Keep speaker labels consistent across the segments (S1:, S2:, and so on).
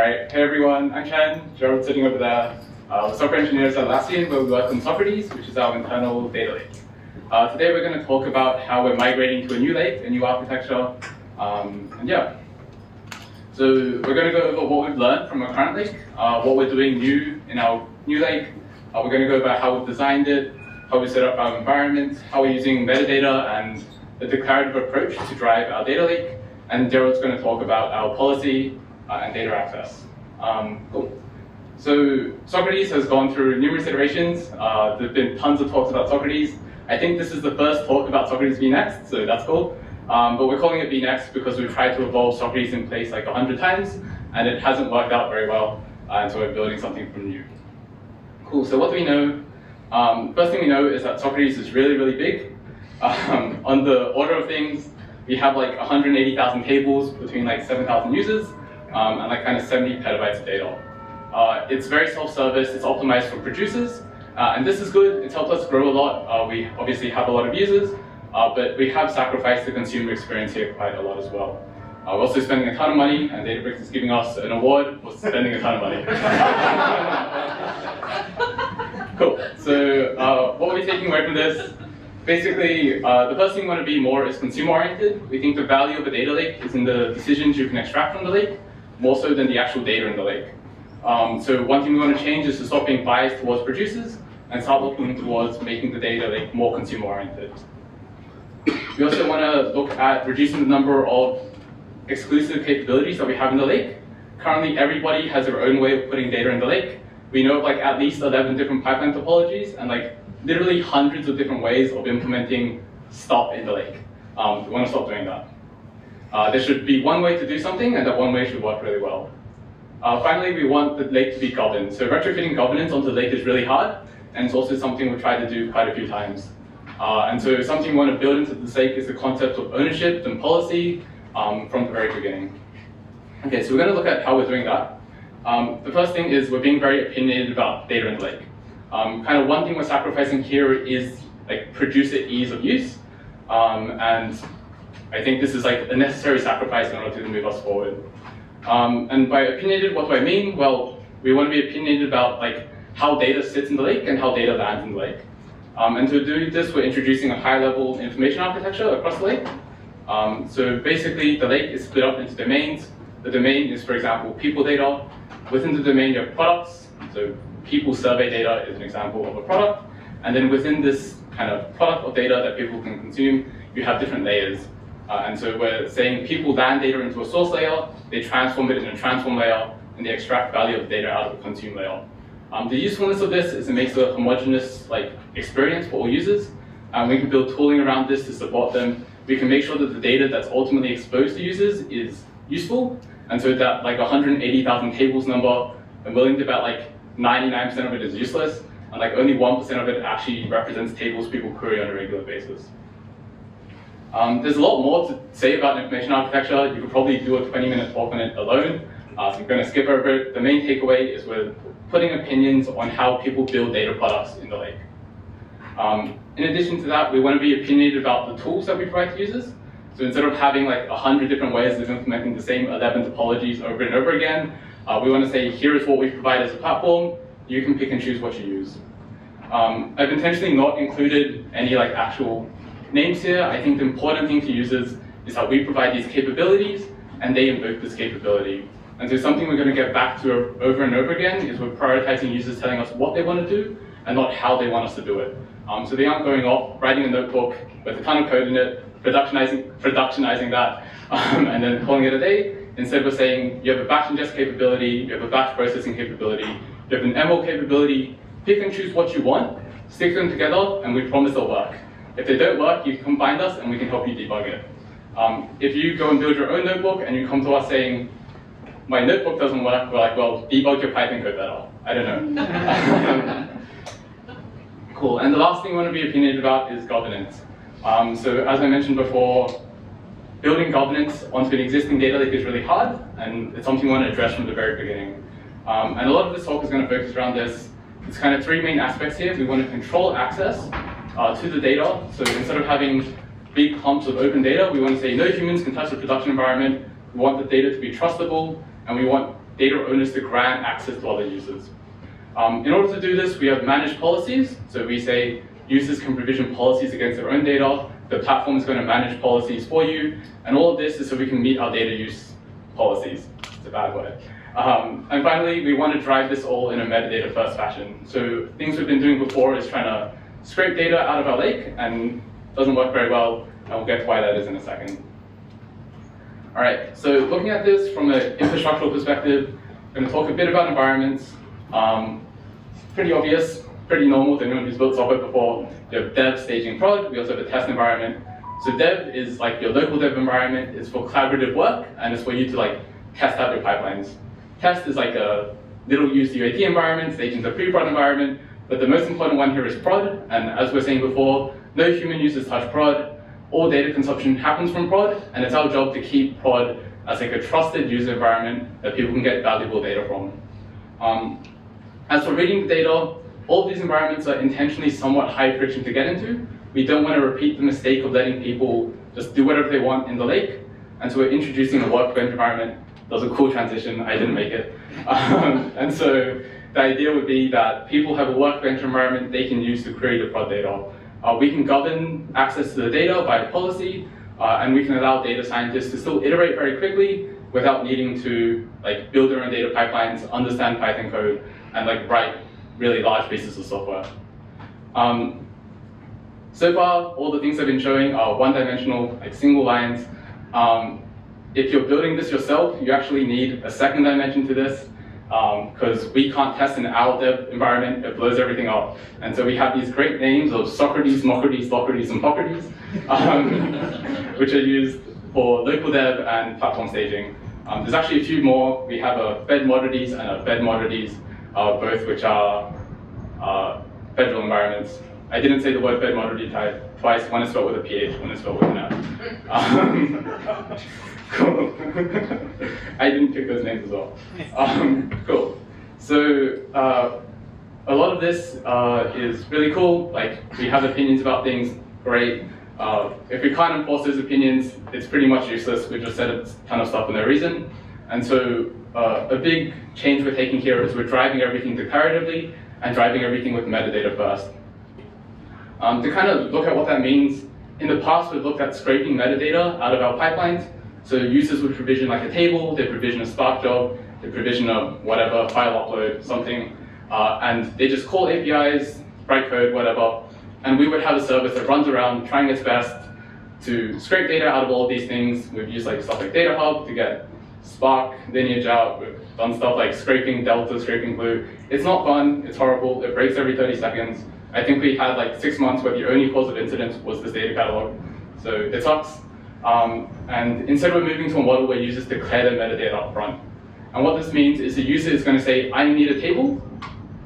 S1: Alright, hey everyone, I'm Chen, Gerald sitting over there. We're software engineers at Atlassian, where we work on Socrates, which is our internal data lake. Today we're going to talk about how we're migrating to a new lake, a new architecture, and yeah. So we're going to go over what we've learned from our current lake, what we're doing new in our new lake. We're going to go over how we've designed it, how we set up our environment, how we're using metadata and the declarative approach to drive our data lake. And Gerald's going to talk about our policy and data access. Cool. So Socrates has gone through numerous iterations. There have been tons of talks about Socrates. I think this is the first talk about Socrates being next, so that's cool. But we're calling it be next because we've tried to evolve Socrates in place like 100 times, and it hasn't worked out very well, and so we're building something from new. Cool, so what do we know? First thing we know is that Socrates is really, really big. On the order of things, we have like 180,000 tables between like 7,000 users, and like kind of 70 petabytes of data. It's very self-service, it's optimized for producers, and this is good, it's helped us grow a lot. We obviously have a lot of users, but we have sacrificed the consumer experience here quite a lot as well. We're also spending a ton of money, and Databricks is giving us an award for spending a ton of money. Cool, so what are we taking away from this? Basically, the first thing we want to be more is consumer-oriented. We think the value of a data lake is in the decisions you can extract from the lake, more so than the actual data in the lake. So one thing we want to change is to stop being biased towards producers and start looking towards making the data lake more consumer-oriented. We also want to look at reducing the number of exclusive capabilities that we have in the lake. Currently, everybody has their own way of putting data in the lake. We know of like at least 11 different pipeline topologies and like literally hundreds of different ways of implementing stuff in the lake. We want to stop doing that. There should be one way to do something, and that one way should work really well. Finally, we want the lake to be governed. So retrofitting governance onto the lake is really hard, and it's also something we've tried to do quite a few times. And so something we want to build into the lake is the concept of ownership and policy from the very beginning. Okay, so we're going to look at how we're doing that. The first thing is we're being very opinionated about data in the lake. Kind of one thing we're sacrificing here is like producer ease of use, and I think this is like a necessary sacrifice in order to move us forward. And by opinionated, what do I mean? Well, we want to be opinionated about like how data sits in the lake and how data lands in the lake. And to do this, we're introducing a high-level information architecture across the lake. So basically, the lake is split up into domains. The domain is, for example, people data. Within the domain, you have products. So people survey data is an example of a product. And then within this kind of product of data that people can consume, you have different layers. And so we're saying people land data into a source layer, they transform it in a transform layer, and they extract value of data out of the consume layer. The usefulness of this is it makes a homogeneous experience for all users. We can build tooling around this to support them. We can make sure that the data that's ultimately exposed to users is useful. And so that 180,000 tables number, I'm willing to bet 99% of it is useless, and only 1% of it actually represents tables people query on a regular basis. There's a lot more to say about information architecture. You could probably do a 20-minute talk on it alone, so I'm going to skip over it. The main takeaway is we're putting opinions on how people build data products in the lake. In addition to that, we want to be opinionated about the tools that we provide to users. So instead of having 100 different ways of implementing the same 11 topologies over and over again, we want to say, here is what we provide as a platform. You can pick and choose what you use. I've intentionally not included any actual names here. I think the important thing to users is how we provide these capabilities, and they invoke this capability. And so something we're going to get back to over and over again is we're prioritizing users telling us what they want to do and not how they want us to do it. So they aren't going off, writing a notebook with a ton of code in it, productionizing that, and then calling it a day. Instead, we're saying you have a batch ingest capability, you have a batch processing capability, you have an ML capability. Pick and choose what you want, stick them together, and we promise they'll work. If they don't work, you can find us, and we can help you debug it. If you go and build your own notebook, and you come to us saying, my notebook doesn't work, we're like, well, debug your Python code better. I don't know. Cool, and the last thing we want to be opinionated about is governance. So as I mentioned before, building governance onto an existing data lake is really hard, and it's something we want to address from the very beginning. And a lot of this talk is going to focus around this. It's kind of three main aspects here. We want to control access to the data. So instead of having big clumps of open data, we want to say no humans can touch the production environment. We want the data to be trustable, and we want data owners to grant access to other users. In order to do this, we have managed policies. So we say users can provision policies against their own data. The platform is going to manage policies for you. And all of this is so we can meet our data use policies. It's a bad word. And finally, we want to drive this all in a metadata first fashion. So things we've been doing before is trying to scrape data out of our lake, and doesn't work very well. And we'll get to why that is in a second. All right, so looking at this from an infrastructural perspective, I'm going to talk a bit about environments. Pretty obvious, pretty normal to anyone who's built software before. You have dev, staging, prod. We also have a test environment. So dev is like your local dev environment. It's for collaborative work, and it's for you to like test out your pipelines. Test is like a little used UAT environment. Staging is a pre-prod environment. But the most important one here is prod. And as we were saying before, no human users touch prod. All data consumption happens from prod, and it's our job to keep prod as like a trusted user environment that people can get valuable data from. As for reading the data, all of these environments are intentionally somewhat high friction to get into. We don't want to repeat the mistake of letting people just do whatever they want in the lake. And so we're introducing a workbench environment. That was a cool transition, I didn't make it. And so the idea would be that people have a workbench environment they can use to query the prod data. We can govern access to the data by policy, and we can allow data scientists to still iterate very quickly without needing to like build their own data pipelines, understand Python code, and like write really large pieces of software. So far, all the things I've been showing are one-dimensional, like single lines. If you're building this yourself, you actually need a second dimension to this, because we can't test in our dev environment, it blows everything up. And so we have these great names of Socrates, Mocrates, Locrates, and Pocrates, which are used for local dev and platform staging. There's actually a few more. We have a fed-modrities and a fed-modrities, both which are federal environments. I didn't say the word fed-modrity type twice. One is spelled with a PH, one is spelled with an F. Cool. I didn't pick those names as well. Cool. So a lot of this is really cool. Like, we have opinions about things, great. If we can't enforce those opinions, it's pretty much useless. We've just said a ton of stuff for no reason. And so a big change we're taking here is we're driving everything declaratively and driving everything with metadata first. To kind of look at what that means, in the past we've looked at scraping metadata out of our pipelines. So users would provision like a table, they provision a Spark job, they provision a whatever, file upload, something, and they just call APIs, write code, whatever, and we would have a service that runs around trying its best to scrape data out of all of these things. We've used like stuff like Data Hub to get Spark lineage out. We've done stuff like scraping Delta, scraping Blue. It's not fun, it's horrible, it breaks every 30 seconds. I think we had like 6 months where the only cause of incident was this data catalog. So it sucks. And instead we're moving to a model where users declare their metadata up front. And what this means is the user is going to say, I need a table,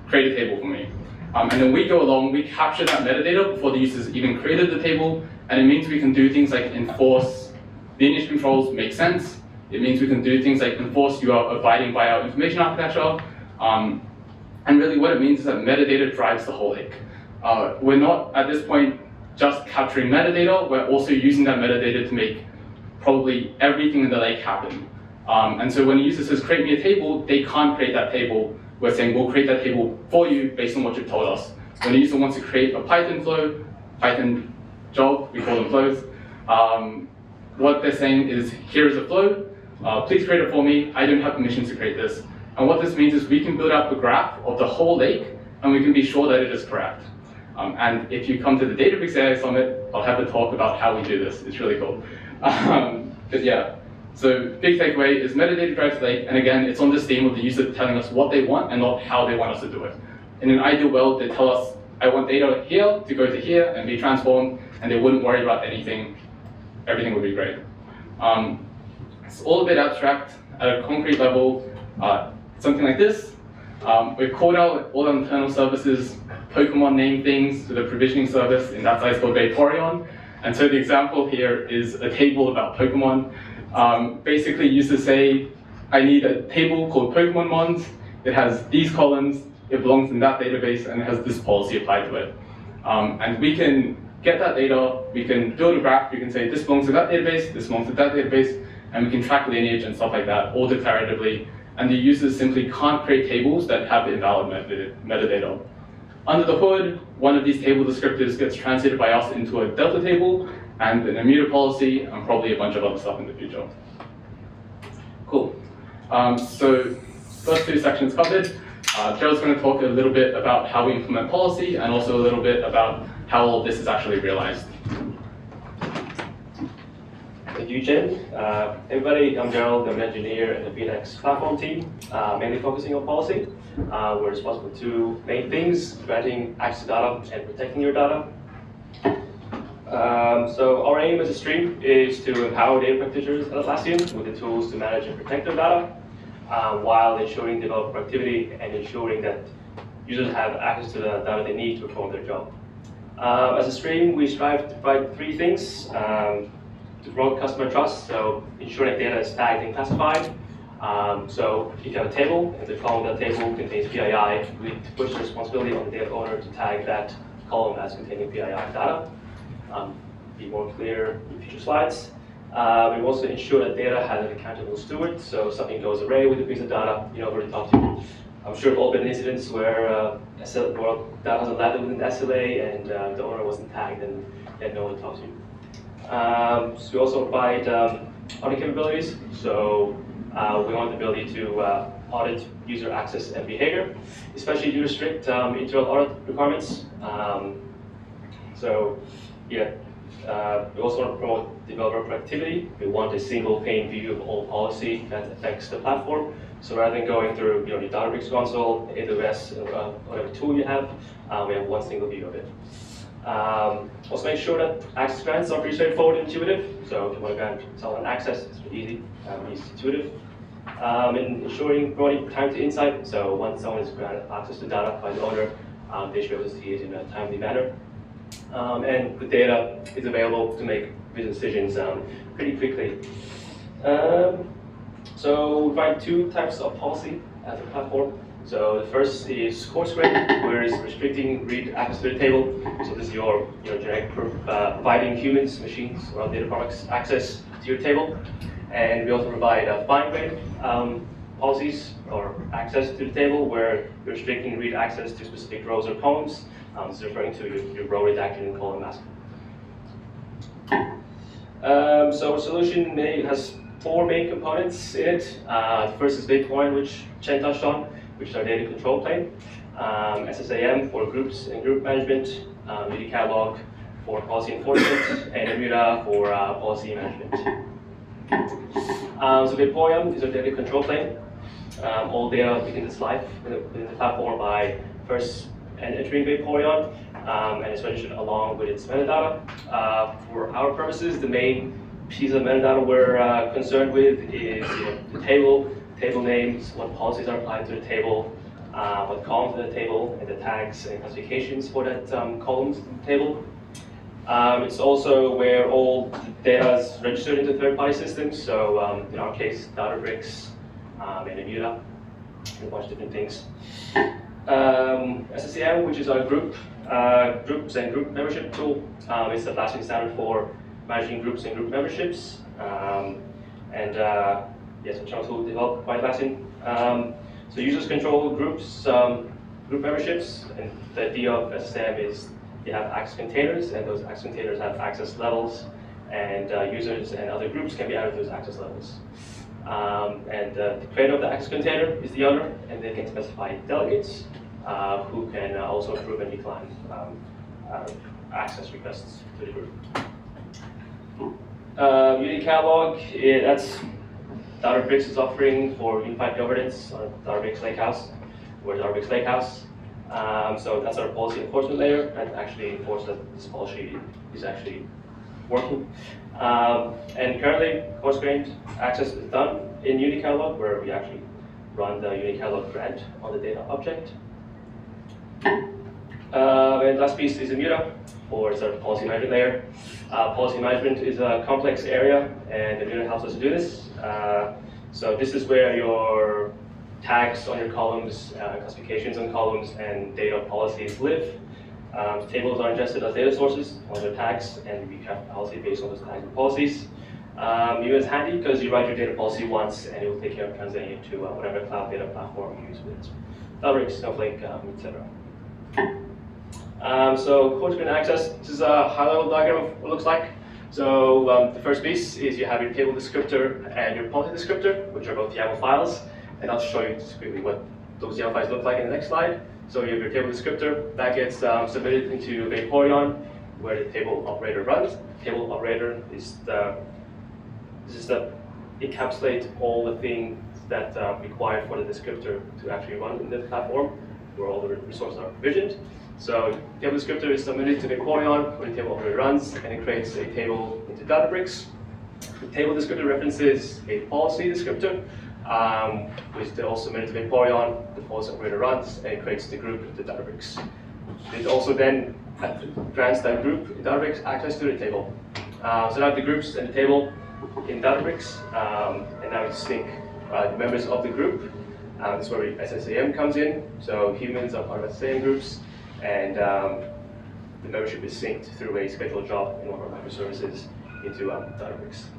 S1: create a table for me. And then we go along, we capture that metadata before the users even created the table, and it means we can do things like enforce lineage controls make sense. It means we can do things like enforce you are abiding by our information architecture. And really what it means is that metadata drives the whole lake. We're not, at this point, just capturing metadata, we're also using that metadata to make probably everything in the lake happen. And so when a user says, create me a table, they can't create that table. We're saying, we'll create that table for you based on what you've told us. When a user wants to create a Python flow, Python job, we call them flows, what they're saying is, here is a flow, please create it for me, I don't have permissions to create this. And what this means is we can build out the graph of the whole lake, and we can be sure that it is correct. And if you come to the Databricks AI Summit, I'll have a talk about how we do this. It's really cool. But yeah, so big takeaway is metadata drives the lake, and again, it's on this theme of the user telling us what they want and not how they want us to do it. In an ideal world, they tell us, I want data here to go to here and be transformed, and they wouldn't worry about anything. Everything would be great. It's all a bit abstract. At a concrete level, something like this. We've called out all our internal services, Pokemon name things to the provisioning service, in that size called Vaporeon. And so the example here is a table about Pokemon. Basically users say, I need a table called Pokemon Mons. It has these columns, it belongs in that database, and it has this policy applied to it. And we can get that data, we can build a graph, we can say this belongs to that database, this belongs to that database, and we can track lineage and stuff like that, all declaratively. and the users simply can't create tables that have invalid metadata. Under the hood, one of these table descriptors gets translated by us into a delta table, and an immutable policy, and probably a bunch of other stuff in the future. Cool. So first two sections covered. Gerald's going to talk a little bit about how we implement policy, and also a little bit about how all of this is actually realized.
S2: Thank you, Chen. Everybody, I'm Gerald. I'm an engineer in the VNX platform team, mainly focusing on policy. We're responsible for two main things: granting access to data and protecting your data. So our aim as a stream is to empower data practitioners at Atlassian with the tools to manage and protect their data, while ensuring developer productivity and ensuring that users have access to the data they need to perform their job. As a stream, we strive to provide three things: to promote customer trust, so ensuring data is tagged and classified. So if you have a table, and the column of that table contains PII, we push the responsibility on the data owner to tag that column as containing PII data. Be more clear in future slides. We also ensure that data has an accountable steward, so if something goes awry with a piece of data, you know who to talk to. I'm sure there have all been incidents where data hasn't landed within the SLA and the owner wasn't tagged and they had no one to talk to. So we also provide audit capabilities, so we want the ability to audit user access and behavior, especially due to strict internal audit requirements. We also want to promote developer productivity. We want a single pane view of all policy that affects the platform. So rather than going through your Databricks console, AWS, whatever tool you have, we have one single view of it. Also make sure that access grants are pretty straightforward and intuitive. So if you want to grant someone access, it's pretty easy, it's intuitive. And ensuring promoting time to insight. So once someone is granted access to data by the owner, they should be able to see it in a timely manner. And the data is available to make business decisions pretty quickly. So we provide two types of policy as a platform. So the first is coarse grained, where it's restricting read access to the table. So this is your generic providing humans, machines, or data products access to your table. And we also provide fine grained policies or access to the table, where you're restricting read access to specific rows or columns. This is referring to your row redaction and column masking. So our solution has four main components in it. The first is Bitcoin, which Chen touched on, which is our data control plane. SSAM for groups and group management, Unity Catalog for policy enforcement, and Immutable for policy management. So Bitcoin is our data control plane. All data begins its life within the platform by first entering Bitcoin, and it's registered along with its metadata. For our purposes, the main piece of metadata we're concerned with is the table names, what policies are applied to the table, what columns in the table, and the tags and classifications for that columns in the table. It's also where all the data is registered into third-party systems. So in our case, Databricks and Immutable, and a bunch of different things. SSAM, which is our groups and group membership tool, is the Atlassian standard for managing groups and group memberships. Yes, a tool developed by Atlassian. So users control groups, group memberships, and the idea of SSAM is you have access containers, and those access containers have access levels, and users and other groups can be added to those access levels. The creator of the access container is the owner, and they can specify delegates who can also approve and decline access requests to the group. Unity Catalog, that's Databricks' offering for unified governance on Databricks Lakehouse. We're Databricks Lakehouse. So that's our policy enforcement layer that actually enforces that this policy is actually working. And currently, coarse-grained access is done in Unity Catalog, where we actually run the Unity Catalog grant on the data object. And last piece is Immutable, for sort of policy management layer. Policy management is a complex area, and Immutable helps us to do this. So this is where your tags on your columns, classifications on columns, and data policies live. Tables are ingested as data sources on their tags, and we have policy based on those tags and policies. Mule is handy because you write your data policy once and it will take care of translating it to whatever cloud data platform you use with Databricks, Snowflake, etc. So core screen access, this is a high-level diagram of what it looks like. So the first piece is you have your table descriptor and your policy descriptor, which are both YAML files. And I'll show you just quickly what those YAML files look like in the next slide. So you have your table descriptor that gets submitted into Vaporeon, where the table operator runs. Table operator is encapsulate all the things that are required for the descriptor to actually run in the platform, where all the resources are provisioned. So table descriptor is submitted to Vaporeon, where the table operator runs, and it creates a table into Databricks. The table descriptor references a policy descriptor, which is also submitted to Vaporeon. The policy operator runs, and it creates the group into Databricks. It also then grants that group in Databricks access to the table. So now the groups and the table in Databricks, and now we sync the members of the group. This is where SSAM comes in. So humans are part of SSAM groups, and the membership is synced through a scheduled job in one of our microservices into Databricks.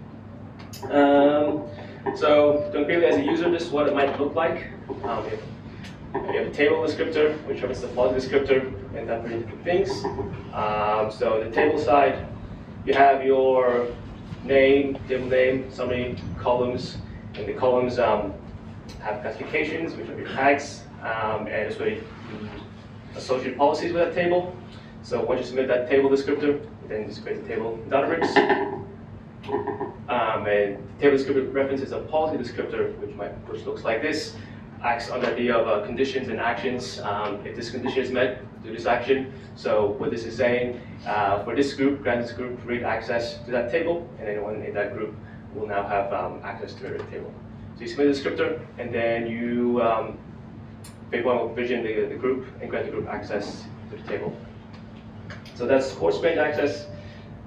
S2: So concretely, as a user, this is what it might look like. You have a table descriptor, which represents the policy descriptor, and that many different things. So the table side, you have your name, table name, summary, columns, and the columns have classifications, which are your tags, and it's where you associate policies with that table. So once you submit that table descriptor, then just create the table in Databricks. And the table descriptor references a policy descriptor, which looks like this. Acts on the idea of conditions and actions. If this condition is met, do this action. So what this is saying, for this group, grant this group read access to that table, and anyone in that group will now have access to the table. So you submit the descriptor, and then you Vaporeon will provision the group and grant the group access to the table. So that's coarse-grained access.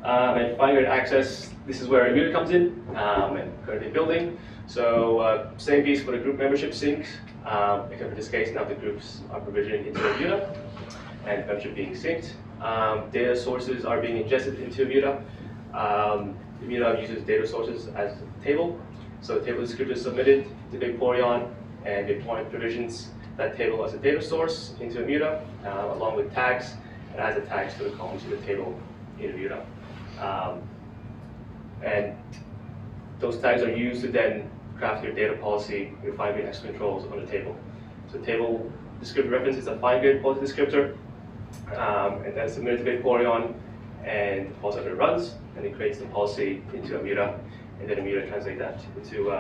S2: And fine-grained access, this is where Immuta comes in, and currently building. So same piece for the group membership sync, except for this case, now the groups are provisioned into Immuta, and membership being synced. Data sources are being ingested into Immuta. Immuta uses data sources as a table. So the table descriptor is submitted to Vaporeon, and Vaporeon provisions that table as a data source into Immuta, along with tags, and adds the tags to the columns of the table in Immuta. And those tags are used to then craft your data policy, your fine-grained access controls on the table. So table descriptor reference is a fine-grained policy descriptor, and then submitted to Vaporeon, and the policy operator runs, and it creates the policy into Immuta, and then Immuta translates that into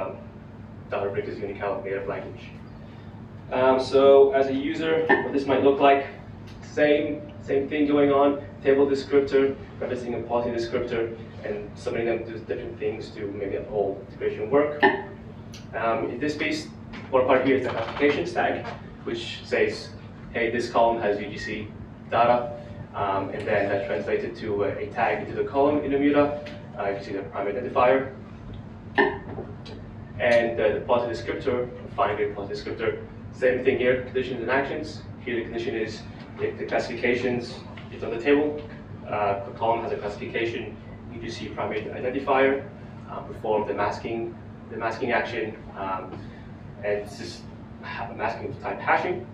S2: Databricks' Unicode native language. So as a user, what this might look like, same thing going on, table descriptor, referencing a policy descriptor, and submitting them to different things to make the whole integration work. In this piece, one part here is the classifications tag, which says, hey, this column has UGC data, and then that translates it to a tag into the column in Immuta. You can see the primary identifier. And the policy descriptor, fine-grained policy descriptor, same thing here, conditions and actions. Here the condition is if the classifications is on the table, the column has a classification, UGC primary identifier, perform the masking action, and this is masking type hashing.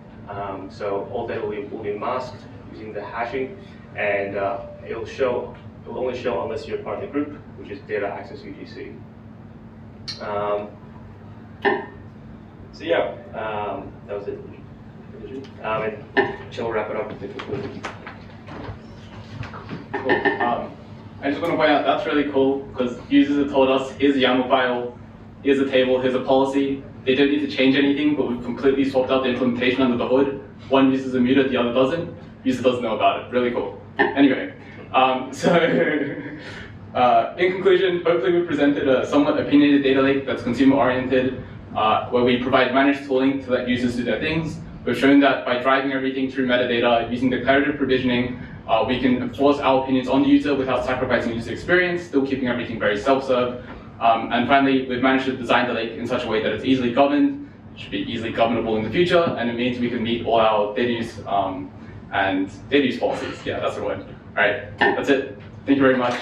S2: So all data will be masked using the hashing, and it will only show unless you're part of the group, which is data access UGC. So yeah, that was it. And Chen will wrap it up with the conclusion.
S1: Cool. I just want to point out that's really cool because users have told us here's a YAML file, here's a table, here's a policy. They don't need to change anything, but we've completely swapped out the implementation under the hood. One uses Immuta, the other doesn't. User doesn't know about it. Really cool. Anyway, in conclusion, hopefully we presented a somewhat opinionated data lake that's consumer-oriented, where we provide managed tooling to let users do their things. We've shown that by driving everything through metadata, using declarative provisioning, we can enforce our opinions on the user without sacrificing user experience, still keeping everything very self-serve. And finally, we've managed to design the lake in such a way that it's easily governed, should be easily governable in the future, and it means we can meet all our data use and data use policies. Yeah, that's the word. All right, that's it. Thank you very much.